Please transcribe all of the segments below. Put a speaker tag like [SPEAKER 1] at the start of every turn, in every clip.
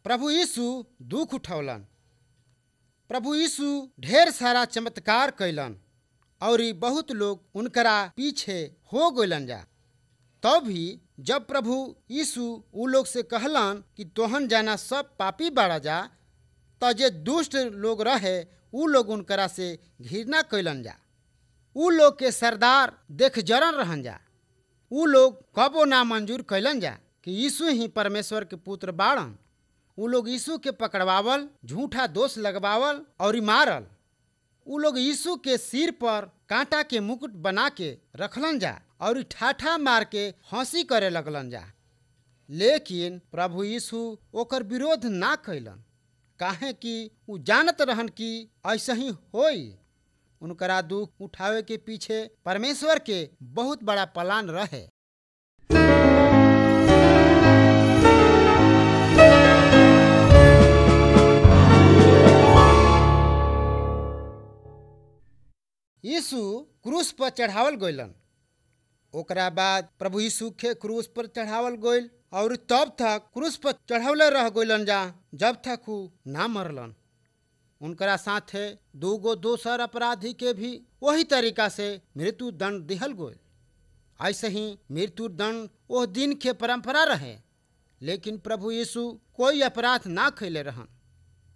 [SPEAKER 1] प्रभु यीशु दुख उठौलन। प्रभु यीशु ढेर सारा चमत्कार कैलन और बहुत लोग उनकरा पीछे हो गइलन जा। तब भी जब प्रभु यीशु उ लोग से कहलन कि तोहन जाना सब पापी बाड़ा जा, तो जे दुष्ट लोग रहे उ लोग उनकरा से घृणा कैलन जा। उ लोग के सरदार देख जरन रहन जा। उ लोग कबो ना मंजूर कैलन जा कि यीशु ही परमेश्वर के पुत्र बाड़न। उ लोग यीशु के पकड़वावल, झूठा दोष लगवावल और मारल। उ लोग यीशु के सिर पर कांटा के मुकुट बना के रखलन जा और ठाठा मार के हंसी करे लगलन जा। लेकिन प्रभु यीशु ओकर विरोध ना कैलन, काहे कि उ जानत रहन कि ऐसा ही होई। उनकरा दुख उठावे के पीछे परमेश्वर के बहुत बड़ा प्लान रहे। यीशु क्रूस पर चढ़ावल गइलन। ओकरा बाद प्रभु यीशु के क्रूस पर चढ़ावल गइल और तब तक क्रूस पर चढ़ावले रह गइलन जा जब तक उ ना मरलन। उनकरा साथे दूगो दोसर अपराधी के भी वही तरीका से मृत्यु दंड दिहल गइल। ऐसे ही मृत्यु दंड वो दिन के परंपरा रहे। लेकिन प्रभु यीशु कोई अपराध ना कैले रहन,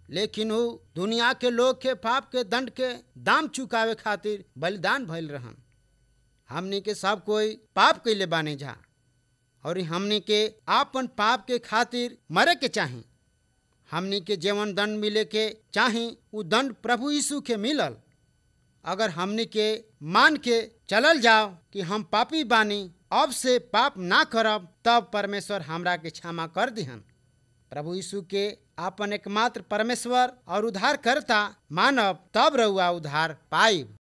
[SPEAKER 1] लेकिन वो दुनिया के लोग के पाप के दंड के दाम चुकावे खातिर बलिदान भइल रहन। हमनी के सब कोई पाप कैले बाने जा और हमनी के आपन पाप के खातिर मरे के चाही। हमनी के जीवन दंड मिले के चाही, वो दंड प्रभु यीशु के मिलल। अगर हमनी के मान के चलल जाओ कि हम पापी बानी, अब से पाप ना करब, तब परमेश्वर हमरा के क्षमा कर दिहन। प्रभु यीशु के आपन एकमात्र परमेश्वर और उद्धार करता मानव, तब रहुआ उद्धार पाइब।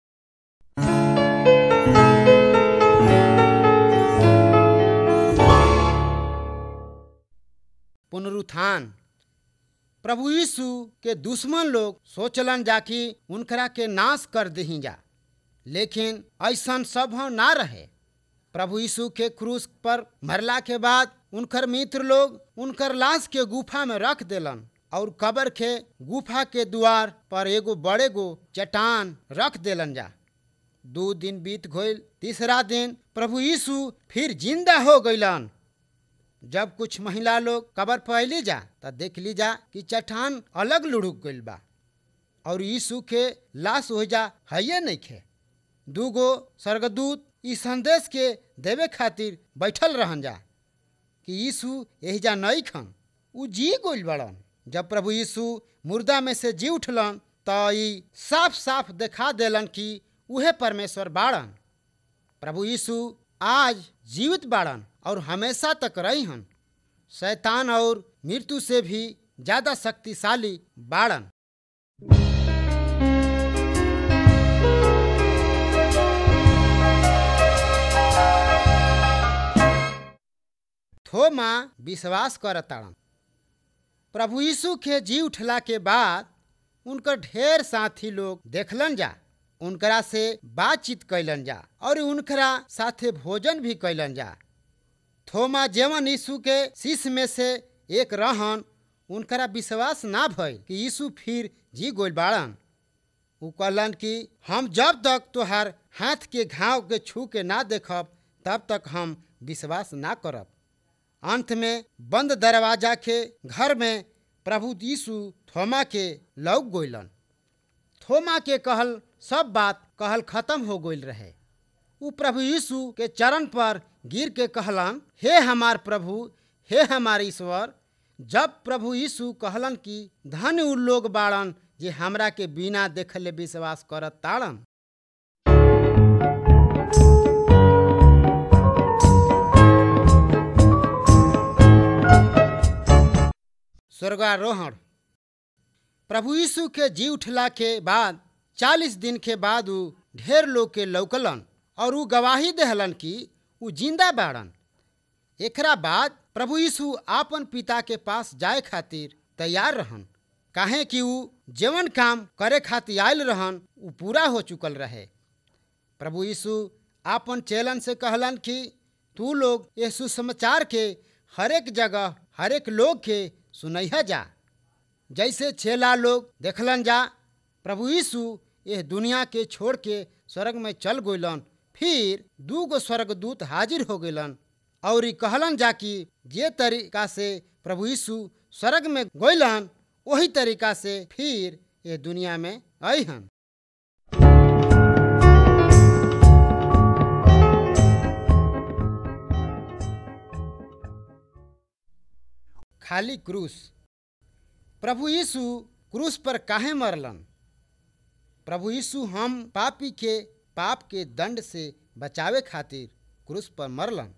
[SPEAKER 1] पुनरुत्थान। प्रभु यीशु के दुश्मन लोग सोचलन जा कि उनकरा के नाश कर दही जा, लेकिन ऐसन सब ना रहे। प्रभु यीशु के क्रूस पर मरला के बाद उनकर मित्र लोग उनकर लाश के गुफा में रख देलन और कब्र के गुफा के द्वार पर एगो बड़े गो चट्टान रख देलन जा। 2 दिन बीत गइल। तीसरा दिन प्रभु यीशु फिर जिंदा हो गइलन। जब कुछ महिला लोग कब्र पर अली जा तो देख ली जा कि चट्टान अलग लुढ़क गइल बा और यीशु के लाश हो जा है नहीं खे। 2 गो स्वर्गदूत इस संदेश के देवे खातिर बैठल रहन जा कि यीशु एहिजा नहीं खन, उ जी गइल बड़न। जब प्रभु यीशु मुर्दा में से जी उठलन तो ई साफ साफ दिखा देलन कि उहे परमेश्वर बाड़न। प्रभु यीशु आज जीवित बाड़न और हमेशा तक रही हन। शैतान और मृत्यु से भी ज्यादा शक्तिशाली बाड़न। थोमा विश्वास करताड़न। प्रभु यीशु के जी उठला के बाद उनकर ढेर साथी लोग देखलन जा, उनकरा से बातचीत कैलन जा और उनकरा साथे भोजन भी कैलन जा। थोमा जेवन यीशु के शिष्य में से एक रहन, उनकरा विश्वास ना भइल कि यीशु फिर जी गइल बाड़न। उ कहलन कि हम जब तक तोहार हाथ के घाव के छू के ना देखब, तब तक हम विश्वास ना करब। अंत में बंद दरवाजा के घर में प्रभु यीशु थोमा के लौक गइलन। थोमा के कहल सब बात कहल खत्म हो गइल रहे। उ प्रभु यीशु के चरण पर गिर के कहलन, हे हमार प्रभु, हे हमार ईश्वर। जब प्रभु यीशु कहलन कि धन्य उ लोग बाड़न जे हमरा के बिना देखले विश्वास करत ताड़न। स्वर्गारोहण। प्रभु यीशु के जी उठला के बाद 40 दिन के बाद उ ढेर लोग के लौकलन और उ गवाही देहलन कि उ जिंदा बाड़न। एकरा बाद प्रभु यीशु आपन पिता के पास जाए खातिर तैयार रहन, काहे कि उ जेवन काम करे खातिर आयल रहन उ पूरा हो चुकल रहे। प्रभु यीशु आपन चेलन से कहलन कि तू लोग ये सुसमाचार के हरेक जगह हरेक लोग के सुनैहा जा। जैसे चेला लोग देखलन जा प्रभु यीशु यह दुनिया के छोड़ के स्वर्ग में चल गइलन, फिर 2 स्वर्गदूत हाजिर हो गइलन और ई कहलन जा कि जे तरीका से प्रभु यीशु स्वर्ग में गइलन वही तरीका से फिर ये दुनिया में अइहन। खाली क्रूस। प्रभु यीशु क्रूस पर काहे मरलन? प्रभु यीशु हम पापी के पाप के दंड से बचावे खातिर क्रूस पर मरलन।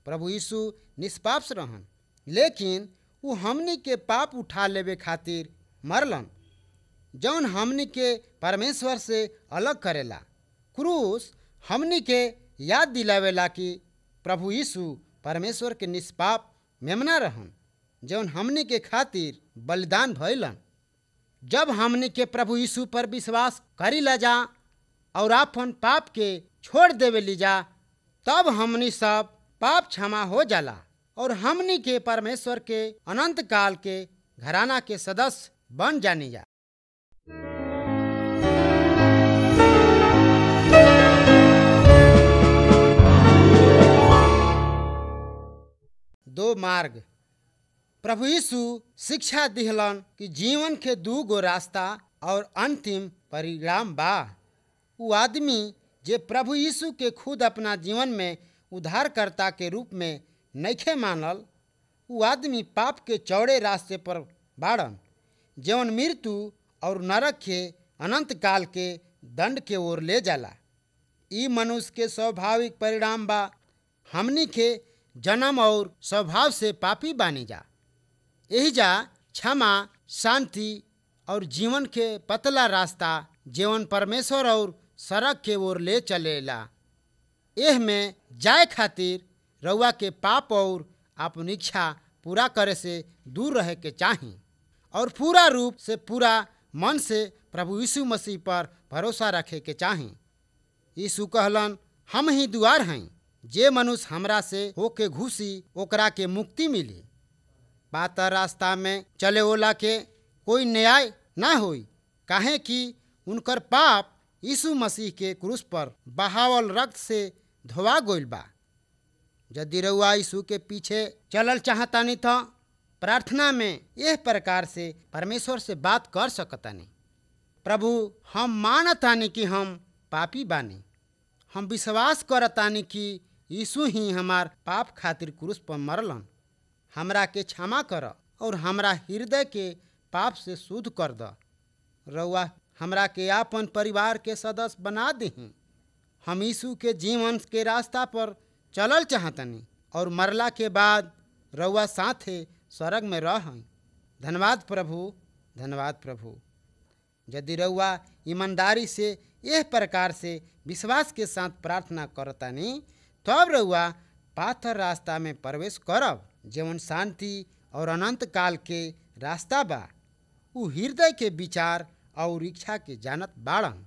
[SPEAKER 1] प्रभु यीशु निष्पाप रहन, लेकिन वो हमनी के पाप उठा लेवे खातिर मरलन, जौन हमनी के परमेश्वर से अलग करेला। क्रूस हमनी के याद दिलावेला कि प्रभु यीशु परमेश्वर के निष्पाप मेमना रहन, जौन हमनी के खातिर बलिदान भइलन। जब हमनी के प्रभु यीशु पर विश्वास करी ला जा और अपन पाप के छोड़ देवे ली जा, तब हमनी सब पाप क्षमा हो जाला और हमनी के परमेश्वर के अनंत काल के घराना के सदस्य बन जानी जा। दो मार्ग। प्रभु यीशु शिक्षा दिहलन कि जीवन के 2 रास्ता और अंतिम परिणाम बा। वो आदमी जे प्रभु यीशु के खुद अपना जीवन में उद्धारकर्ता के रूप में नइखे मानल, वो आदमी पाप के चौड़े रास्ते पर बाड़न, जौन मृत्यु और नरक के अनंत काल के दंड के ओर ले जाला। ई मनुष्य के स्वाभाविक परिणाम बा। हमनी के जन्म और स्वभाव से पापी बानी जा। यही जा क्षमा, शांति और जीवन के पतला रास्ता जीवन परमेश्वर और सड़क के ओर ले चलेला। एह में जाए खातिर रउआ के पाप और अपन इच्छा पूरा करे से दूर रहे के चाही और पूरा रूप से पूरा मन से प्रभु यीशु मसीह पर भरोसा रखे के चाही। यीशु कहलन, हम ही दुआर हैं, जे मनुष्य हमरा से होके घुसी ओकरा के मुक्ति मिली। पातर रास्ता में चले ओला के कोई न्याय ना होई, काहे कि उनकर पाप यीशु मसीह के क्रूस पर बहावल रक्त से धोवा गइल बा। यदि रउआ यीशु के पीछे चलल चाहतानी तो प्रार्थना में यह प्रकार से परमेश्वर से बात कर सकतानी। प्रभु, हम मानतानी कि हम पापी बानी। हम विश्वास करतानी कि यीशु ही हमार पाप खातिर क्रूस पर मरलन। हमरा के क्षमा कर और हमरा हृदय के पाप से शुद्ध कर द। रउआ हमरा के आपन परिवार के सदस्य बना दही। हम यीशु के जीवन के रास्ता पर चलल चाहतनी और मरला के बाद रउआ साथे स्वर्ग में रहं। धन्यवाद प्रभु, धन्यवाद प्रभु। यदि रउआ ईमानदारी से यह प्रकार से विश्वास के साथ प्रार्थना करतानी, तब रउआ पाथर रास्ता में प्रवेश करब, जीवन शांति और अनंत काल के रास्ता बा। उ हृदय के विचार और इच्छा के जानत बाड़न।